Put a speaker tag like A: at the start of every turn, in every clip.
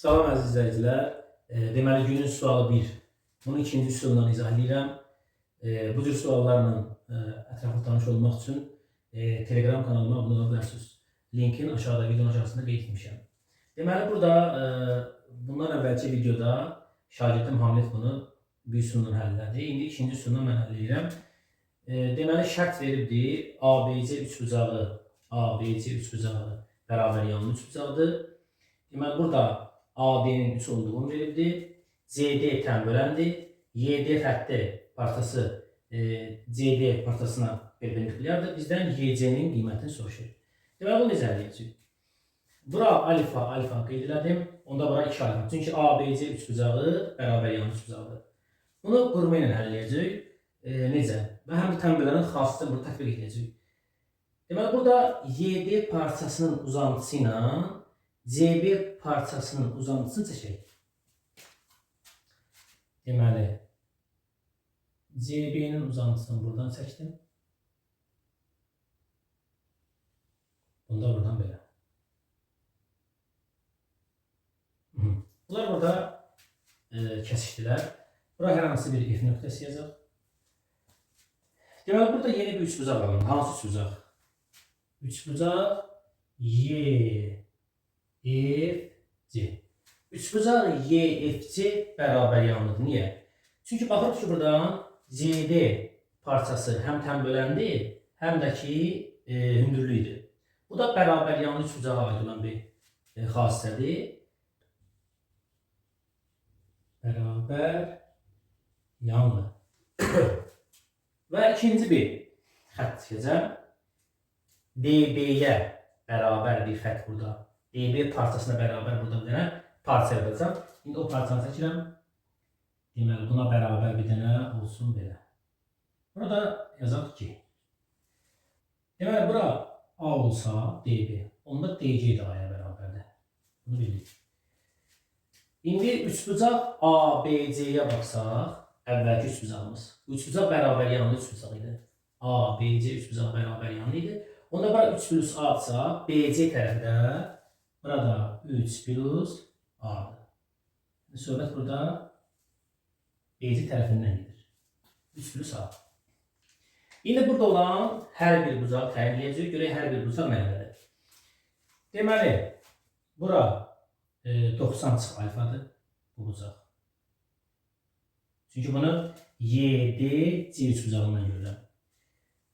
A: Salam əziz izləyicilər. Deməli günün sualı 1. Bunu ikinci üsulla izah edirəm. Bu cür suallarla ətraflı tanış olmaq üçün Telegram kanalıma abunə ola bilərsiniz. Linkin aşağıda videonun aşağısında qeyd etmişəm. Deməli burada bundan əvvəlki videoda şagirdim Hamlet bunu bir üsulla həll elədi. İndi ikinci üsulla mən həll edirəm. Deməli şərt veribdi. ABC üçbucağı, ABC üçbucağı bərabər yanlı üçbucaqdır. Deməli burada AD'nin 3 olduğunu verildi. CD tənböləndir. YD xətti partası CD partasına perpendikulyardır. Bizdən YC'nin qiymətini soruşur. Deməli bunu necə əldə edəcəyik? Bura alfa qeyd elədim. Onda bura 2 alfa. Çünki ABC üçbucağı bərabər yanlı üçbucaqdır. Bunu qurma ilə həll edəcəyik. Necə? Və həm də tənbələnin xassını burada tətbiq edəcəyik. Deməli burada YD parçasının uzantısı ilə CB parçasının uzantısını çəkək. Deməli, CB'nin uzantısını buradan çəkdim. Bunda buradan belə. Bunlar burada kəsişdilər. Bura hər hansı bir F nöqtəsi yazaq. Deməli, burada yeni bir üçbucaq alın. Hansı üçbucaq? Üçbucaq Y, F, C. Üçbucaq YFC bərabər yanlıdır. Niyə? Çünki baxırıq ki, buradan CD parçası həm tənböləndi, həm də ki hündürlüydür. Bu da bərabər yanlı üçbucağa aid olan bir xassədir. Bərabər yanlı. Və ikinci bir xətt çəkəcəm. DB-yə bərabər bir xətt burada. DB parçasına bərabər burada bir dənə parça yaradacaq. İndi o parçanı çəkirəm. Deməli, buna bərabər bir dənə olsun belə. Burada yazaq ki. Deməli, bura A olsa DB. Onda DC də A-ya bərabərdir. Bunu bilirik. İndi üçbucaq ABC-yə baxsaq, əvvəlki üçbucağımız. Üçbucaq bərabər yanlı üçbucaq idi. ABC üçbucaq bərabər yanlı idi. Onda bura 3 plus A-dsa, BC tərəfdə burada 3 plus A-dır. Söhbət burada BC tərəfindən gedir. 3 plus A. İndi burada olan hər bir bucağı təyin edəcək. Görək hər bir bucaq nədir? Deməli, bura 90 çıx alfadır bu bucaq. Çünki bunu YD C üçbucağından görürəm.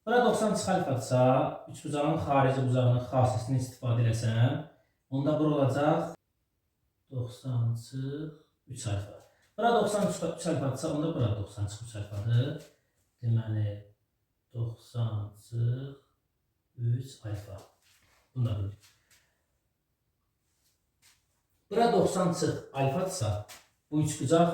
A: Bura 90 çıx alfadırsa, üçbucağın xarici bucağının xassəsini istifadə eləsəm, onda bura olacaq 90 çıx 3 alfa. Bura 90 çıx 3 alfadırsa, onda bura 90 çıx 3 alfadır. Deməli, 90 çıx 3 alfa. Bunu da bilirik. Bura 90 çıx alfadırsa, bu üçbucaq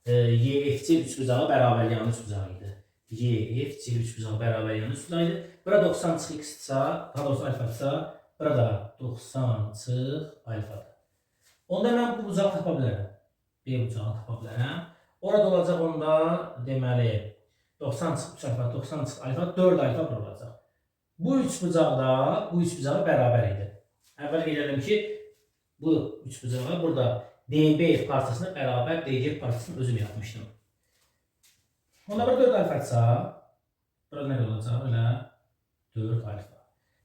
A: YFC üçbucağı bərabər yanlı üçbucağı idi. YFC üçbucağı bərabər yanlı üçbucağı idi. Bura 90 çıx x-dsa, daha doğrusu alfa-dsa, burada 90 çıx alfadır. Onda mən bu bucağı tapa bilərəm. B bucağını tapa bilərəm. Orada olacaq onda, deməli, 90 çıx 3 alfa, 90 çıx alfa, 4 alfa bura olacaq. Bu üçbucaqda, bu üçbucağı bərabər idi. Əvvəl qeyd edelim ki, bu üçbucağı burada DB parçasına bərabər DC parçasını özüm yapmışdım. Onda burada 4 alfa-dsa, burada nə olacaq? Öyle 4 alfa.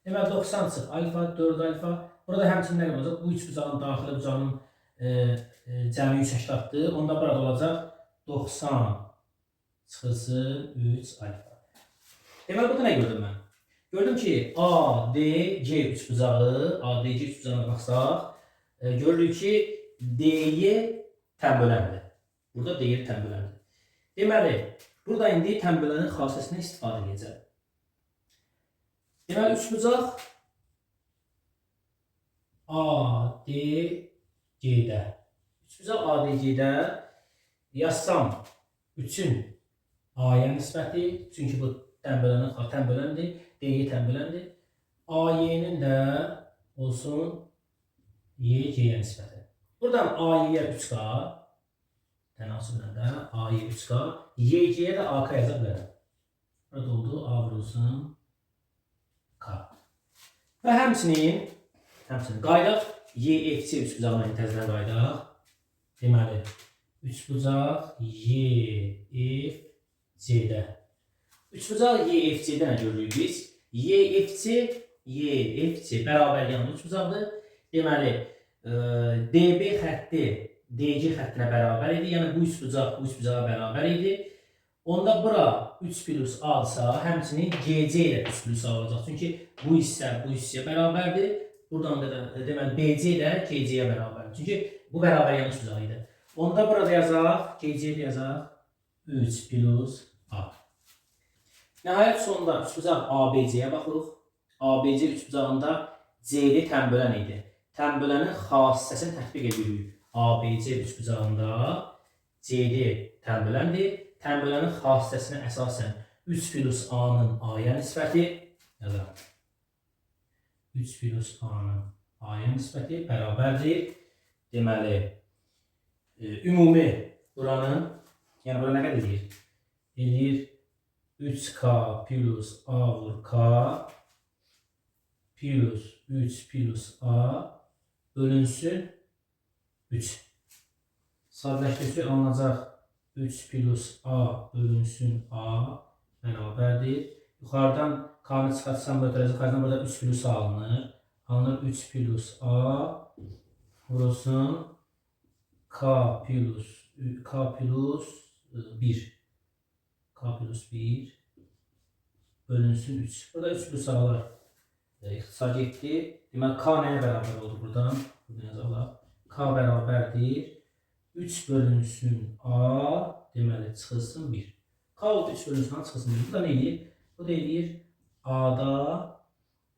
A: Deməli 90 çıx alfa, 4 alfa. Burada həmçinin nə olacaq? Bu üçbucağın daxili bucağının cəmi 180-dir. Onda burada olacaq 90 çıxılsın 3 alfa. Deməli burada nə gördüm mən? Gördüm ki ADC üçbucağı, ADC üçbucağına baxsaq, görürük ki D'ye tənböləndir. Burada D tənböləndir. Deməli, burada indi tənbələnin xassəsindən istifadə edəcəm. Deməli, üçbucaq ADC-də. Üçbucaq ADC-də yazsam 3-ün A-ya nisbəti, çünki bu tənböləndir, D-yə tənböləndir. AY-nin də olsun YC-yə nisbəti. Buradan AY-yə 3K, tənasüblə də A-yə 3K, YC-yə də AK yaza bilərəm. Burada oldu A vurulsun K. Və həmçinin qaydaq YFC üçbucağına təzədən qaydaq. Deməli, üçbucaq YFC-də. Üçbucaq YFC-də nə görürük biz? YFC bərabər yanlı üçbucaqdır. Deməli, DB xətti DG xəttinə bərabər idi. Yəni, bu üçbucağa bərabər idi. Onda bura 3 plus A-dırsa, həmçinin GC ilə 3 plus A olacaq. Çünki bu hissəyə bərabərdir. Buradan da deməli, BC ilə GC-yə bərabərdir. Çünki bu bərabər yanlı üçbucaq idi. Onda burada yazaq, GC-də yazaq 3 plus A. Nəhayət sonunda üçbucaq ABC-yə baxırıq. ABC üçbucağında CD tənbölən idi. Tənbölənin xassəsini tətbiq edirik. ABC üçbucağında CD tənböləndir. Tənbölənin xassəsinə əsasən 3 plus A-nın A-ya nisbəti yazaq. 3 plus A-nın A-ya nisbəti bərabərdir. Deməli, ümumi buranın, yəni bura nə qədər edir? Edir 3K plus A vur K plus 3 plus A bölünsün 3. Sadələşdirsə alınacaq 3 plus A bölünsün A bərabərdir. Yuxarıdan K-nı çıxartsam yuxarıdan burada 3 plus A alınır. Alınır 3 plus A vurulsun K plus 1. K plus 1 bölünsün 3. Burada 3 plus A'lar ixtisar getdi. Deməli, K nəyə bərabər oldu buradan? Buradan yazaqlar. K bərabərdir 3 bölünsün A, deməli, çıxılsın 1. K oldu 3 bölünsün A, çıxılsın 1. Bu da nə edir? Bu da edir A-da,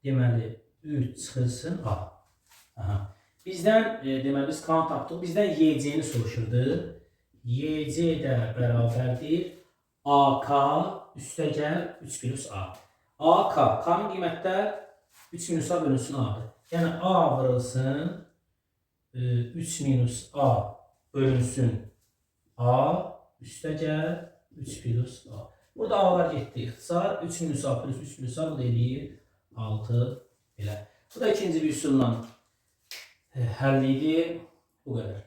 A: deməli, 3 çıxılsın A. Bizdən, deməli, biz K-nı tapdıq. Bizdən YC-ni soruşurdu. YC də bərabərdir AK üstəgəl 3 plus A. AK, K-nın qiymətlər 3 minus A bölünsün A-dır. Yəni, A vurulsun 3 minus A bölünsün A üstəgəl 3 plus A. Burada A'lar getdi. İxtisar 3 minus A plus 3 plus A bu da eləyir 6 belə. Bu da ikinci bir üsulla həll idi. Bu qədər.